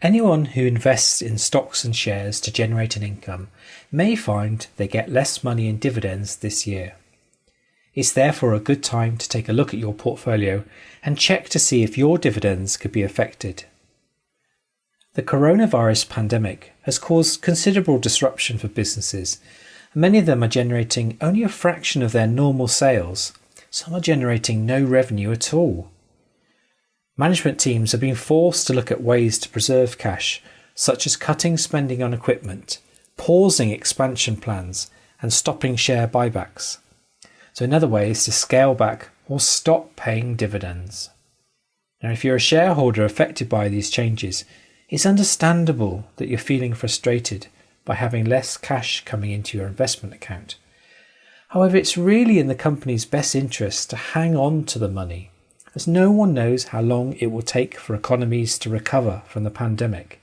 Anyone who invests in stocks and shares to generate an income may find they get less money in dividends this year. It's therefore a good time to take a look at your portfolio and check to see if your dividends could be affected. The coronavirus pandemic has caused considerable disruption for businesses. Many of them are generating only a fraction of their normal sales. Some are generating no revenue at all. Management teams have been forced to look at ways to preserve cash, such as cutting spending on equipment, pausing expansion plans, and stopping share buybacks. So another way is to scale back or stop paying dividends. Now, if you're a shareholder affected by these changes, it's understandable that you're feeling frustrated by having less cash coming into your investment account. However, it's really in the company's best interest to hang on to the money, as no one knows how long it will take for economies to recover from the pandemic.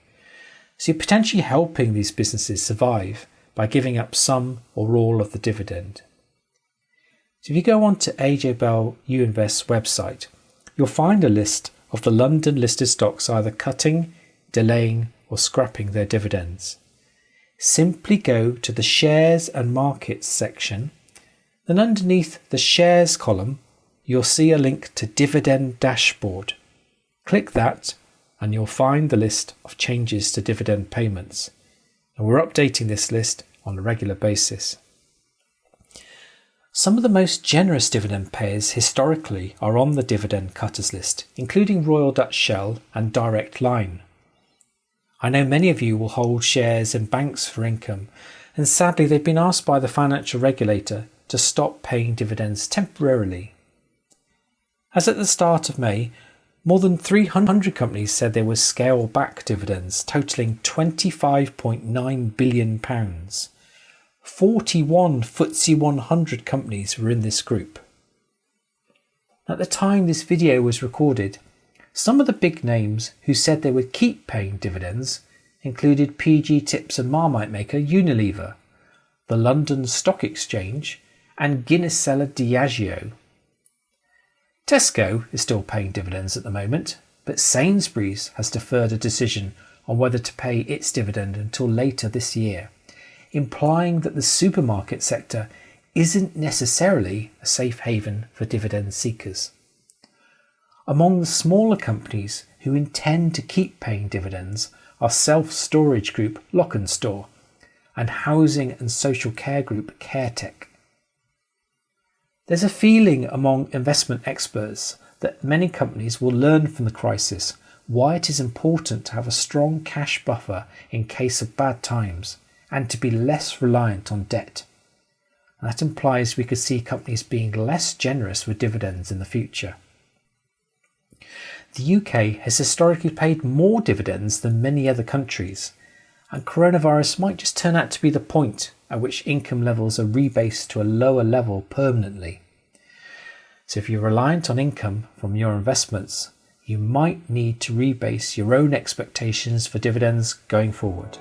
So you're potentially helping these businesses survive by giving up some or all of the dividend. So if you go on to AJ Bell U Invest's website, you'll find a list of the London listed stocks either cutting, delaying or scrapping their dividends. Simply go to the Shares and Markets section, then underneath the Shares column you'll see a link to Dividend Dashboard. Click that and you'll find the list of changes to dividend payments. And we're updating this list on a regular basis. Some of the most generous dividend payers historically are on the dividend cutters list, including Royal Dutch Shell and Direct Line. I know many of you will hold shares in banks for income, and sadly they've been asked by the financial regulator to stop paying dividends temporarily. As at the start of May, more than 300 companies said they would scale back dividends, totalling £25.9 billion. 41 FTSE 100 companies were in this group. At the time this video was recorded, some of the big names who said they would keep paying dividends included PG Tips and Marmite maker Unilever, the London Stock Exchange, and Guinness seller Diageo. Tesco is still paying dividends at the moment, but Sainsbury's has deferred a decision on whether to pay its dividend until later this year, implying that the supermarket sector isn't necessarily a safe haven for dividend seekers. Among the smaller companies who intend to keep paying dividends are self-storage group Lock & Store and housing and social care group CareTech. There's a feeling among investment experts that many companies will learn from the crisis why it is important to have a strong cash buffer in case of bad times and to be less reliant on debt. And that implies we could see companies being less generous with dividends in the future. The UK has historically paid more dividends than many other countries, and coronavirus might just turn out to be the point at which income levels are rebased to a lower level permanently. So if you're reliant on income from your investments, you might need to rebase your own expectations for dividends going forward.